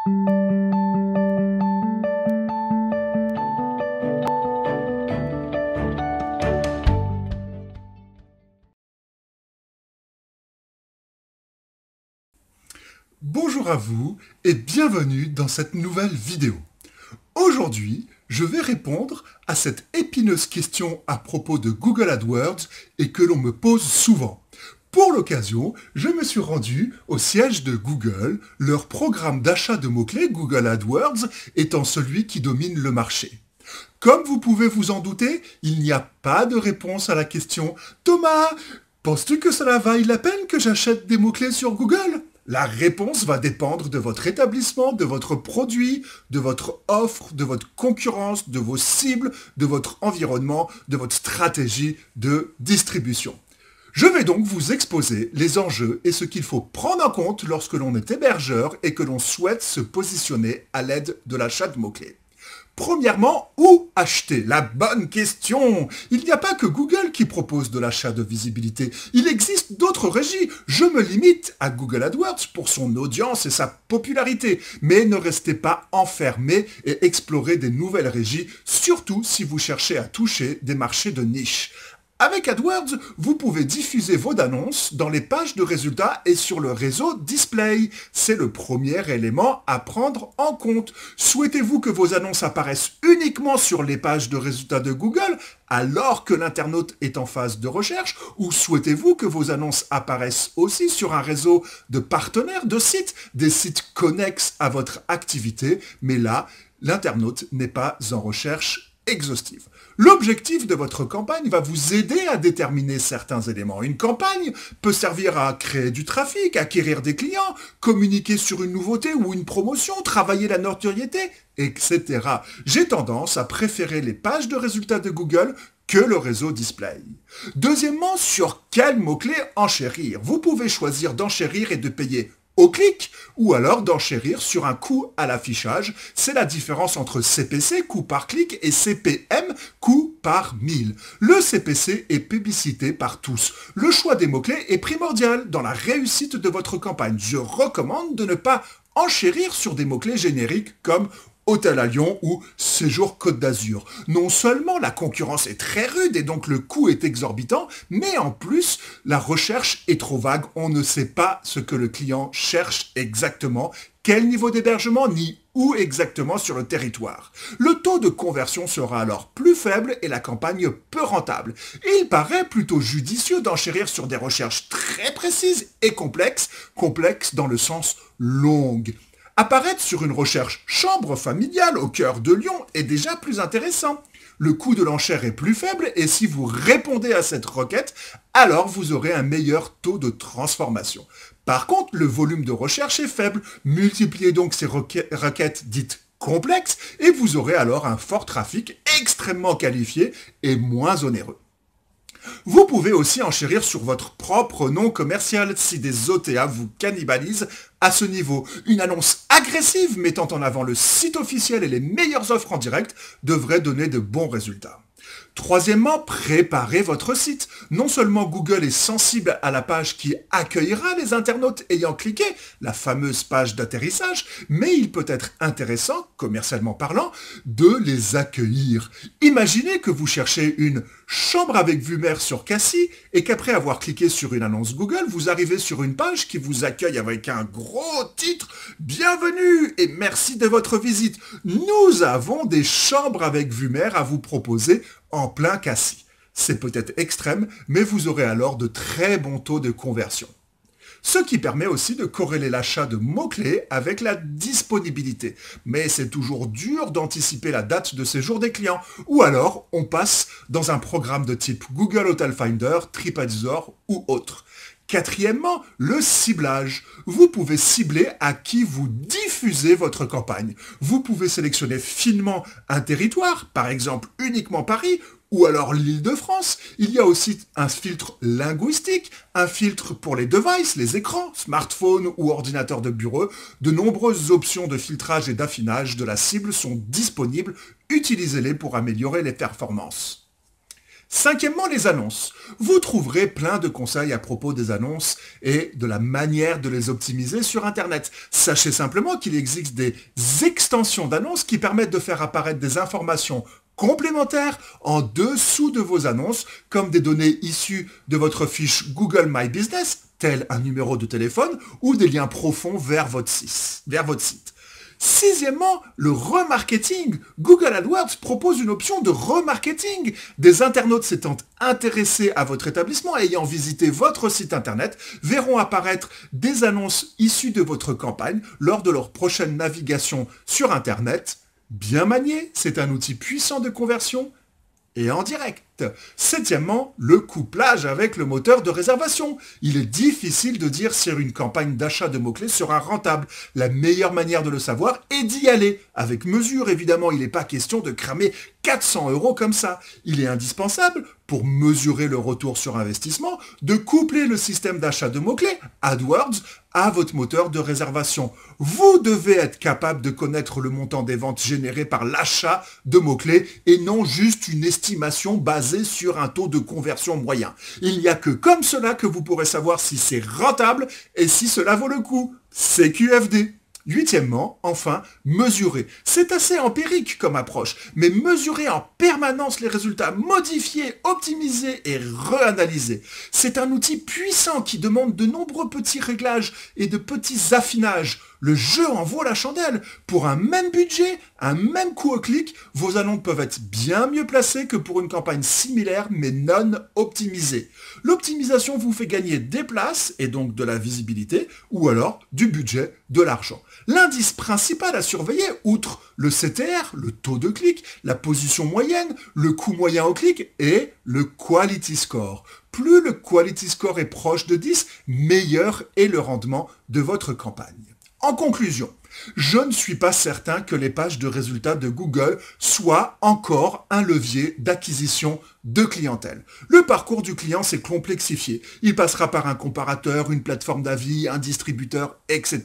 Bonjour à vous et bienvenue dans cette nouvelle vidéo. Aujourd'hui, je vais répondre à cette épineuse question à propos de Google AdWords et que l'on me pose souvent. Pour l'occasion, je me suis rendu au siège de Google, leur programme d'achat de mots-clés Google AdWords étant celui qui domine le marché. Comme vous pouvez vous en douter, il n'y a pas de réponse à la question « Thomas, penses-tu que cela vaille la peine que j'achète des mots-clés sur Google ?» La réponse va dépendre de votre établissement, de votre produit, de votre offre, de votre concurrence, de vos cibles, de votre environnement, de votre stratégie de distribution. Je vais donc vous exposer les enjeux et ce qu'il faut prendre en compte lorsque l'on est hébergeur et que l'on souhaite se positionner à l'aide de l'achat de mots-clés. Premièrement, où acheter? La bonne question! Il n'y a pas que Google qui propose de l'achat de visibilité. Il existe d'autres régies. Je me limite à Google AdWords pour son audience et sa popularité. Mais ne restez pas enfermés et explorez des nouvelles régies, surtout si vous cherchez à toucher des marchés de niche. Avec AdWords, vous pouvez diffuser vos annonces dans les pages de résultats et sur le réseau Display. C'est le premier élément à prendre en compte. Souhaitez-vous que vos annonces apparaissent uniquement sur les pages de résultats de Google alors que l'internaute est en phase de recherche, ou souhaitez-vous que vos annonces apparaissent aussi sur un réseau de partenaires de sites, des sites connexes à votre activité, mais là, l'internaute n'est pas en recherche exhaustive. L'objectif de votre campagne va vous aider à déterminer certains éléments. Une campagne peut servir à créer du trafic, acquérir des clients, communiquer sur une nouveauté ou une promotion, travailler la notoriété, etc. J'ai tendance à préférer les pages de résultats de Google que le réseau Display. Deuxièmement, sur quels mots-clés enchérir? Vous pouvez choisir d'enchérir et de payer au clic, ou alors d'enchérir sur un coût à l'affichage. C'est la différence entre CPC, coût par clic, et CPM, coût par 1000. Le CPC est publicité par tous. Le choix des mots-clés est primordial dans la réussite de votre campagne. Je recommande de ne pas enchérir sur des mots-clés génériques comme Hôtel à Lyon ou Séjour Côte d'Azur. Non seulement la concurrence est très rude et donc le coût est exorbitant, mais en plus, la recherche est trop vague. On ne sait pas ce que le client cherche exactement, quel niveau d'hébergement, ni où exactement sur le territoire. Le taux de conversion sera alors plus faible et la campagne peu rentable. Il paraît plutôt judicieux d'enchérir sur des recherches très précises et complexes dans le sens longue. Apparaître sur une recherche chambre familiale au cœur de Lyon est déjà plus intéressant. Le coût de l'enchère est plus faible et si vous répondez à cette requête, alors vous aurez un meilleur taux de transformation. Par contre, le volume de recherche est faible. Multipliez donc ces requêtes dites complexes et vous aurez alors un fort trafic extrêmement qualifié et moins onéreux. Vous pouvez aussi enchérir sur votre propre nom commercial si des OTA vous cannibalisent à ce niveau. Une annonce agressive mettant en avant le site officiel et les meilleures offres en direct devrait donner de bons résultats. Troisièmement, préparez votre site. Non seulement Google est sensible à la page qui accueillera les internautes ayant cliqué, la fameuse page d'atterrissage, mais il peut être intéressant, commercialement parlant, de les accueillir. Imaginez que vous cherchez une chambre avec vue mer sur Cassis et qu'après avoir cliqué sur une annonce Google, vous arrivez sur une page qui vous accueille avec un gros titre « Bienvenue et merci de votre visite. Nous avons des chambres avec vue mer à vous proposer en plein Cassis. » C'est peut-être extrême, mais vous aurez alors de très bons taux de conversion. Ce qui permet aussi de corréler l'achat de mots-clés avec la disponibilité. Mais c'est toujours dur d'anticiper la date de séjour des clients. Ou alors, on passe dans un programme de type Google Hotel Finder, TripAdvisor ou autre. Quatrièmement, le ciblage. Vous pouvez cibler à qui vous diffusez votre campagne. Vous pouvez sélectionner finement un territoire, par exemple uniquement Paris, ou alors l'Île-de-France. Il y a aussi un filtre linguistique, un filtre pour les devices, les écrans, smartphones ou ordinateurs de bureau. De nombreuses options de filtrage et d'affinage de la cible sont disponibles. Utilisez-les pour améliorer les performances. Cinquièmement, les annonces. Vous trouverez plein de conseils à propos des annonces et de la manière de les optimiser sur Internet. Sachez simplement qu'il existe des extensions d'annonces qui permettent de faire apparaître des informations complémentaires en dessous de vos annonces, comme des données issues de votre fiche Google My Business, tel un numéro de téléphone, ou des liens profonds vers votre site. Sixièmement, le remarketing. Google AdWords propose une option de remarketing. Des internautes s'étant intéressés à votre établissement et ayant visité votre site internet verront apparaître des annonces issues de votre campagne lors de leur prochaine navigation sur internet. Bien manié, c'est un outil puissant de conversion et en direct. Septièmement, le couplage avec le moteur de réservation. Il est difficile de dire si une campagne d'achat de mots-clés sera rentable. La meilleure manière de le savoir est d'y aller. Avec mesure, évidemment, il n'est pas question de cramer 400 € comme ça. Il est indispensable, pour mesurer le retour sur investissement, de coupler le système d'achat de mots-clés, AdWords, à votre moteur de réservation. Vous devez être capable de connaître le montant des ventes générées par l'achat de mots-clés et non juste une estimation basée sur un taux de conversion moyen. Il n'y a que comme cela que vous pourrez savoir si c'est rentable et si cela vaut le coup. CQFD. Huitièmement, enfin, mesurer. C'est assez empirique comme approche, mais mesurer en permanence les résultats modifiés, optimisés et réanalysés. C'est un outil puissant qui demande de nombreux petits réglages et de petits affinages. Le jeu en vaut la chandelle. Pour un même budget, un même coût au clic, vos annonces peuvent être bien mieux placées que pour une campagne similaire mais non optimisée. L'optimisation vous fait gagner des places et donc de la visibilité, ou alors du budget, de l'argent. L'indice principal à surveiller, outre le CTR, le taux de clic, la position moyenne, le coût moyen au clic et le Quality Score. Plus le Quality Score est proche de 10, meilleur est le rendement de votre campagne. En conclusion, je ne suis pas certain que les pages de résultats de Google soient encore un levier d'acquisition de clientèle. Le parcours du client s'est complexifié. Il passera par un comparateur, une plateforme d'avis, un distributeur, etc.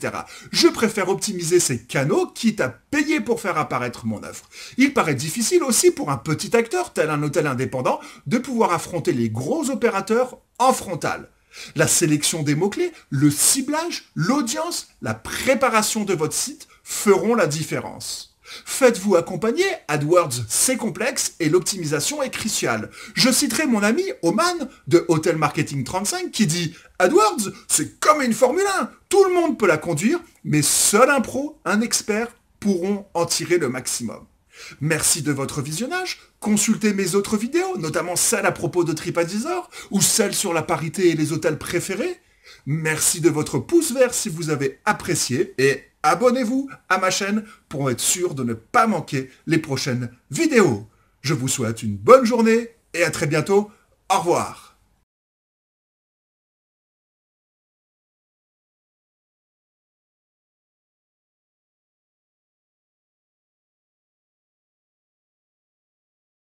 Je préfère optimiser ces canaux, quitte à payer pour faire apparaître mon offre. Il paraît difficile aussi pour un petit acteur, tel un hôtel indépendant, de pouvoir affronter les gros opérateurs en frontal. La sélection des mots-clés, le ciblage, l'audience, la préparation de votre site feront la différence. Faites-vous accompagner, AdWords c'est complexe et l'optimisation est cruciale. Je citerai mon ami Oman de Hotel Marketing 35 qui dit « AdWords c'est comme une Formule 1, tout le monde peut la conduire, mais seul un pro, un expert pourront en tirer le maximum. » Merci de votre visionnage, consultez mes autres vidéos, notamment celle à propos de TripAdvisor ou celle sur la parité et les hôtels préférés. Merci de votre pouce vert si vous avez apprécié et abonnez-vous à ma chaîne pour être sûr de ne pas manquer les prochaines vidéos. Je vous souhaite une bonne journée et à très bientôt. Au revoir.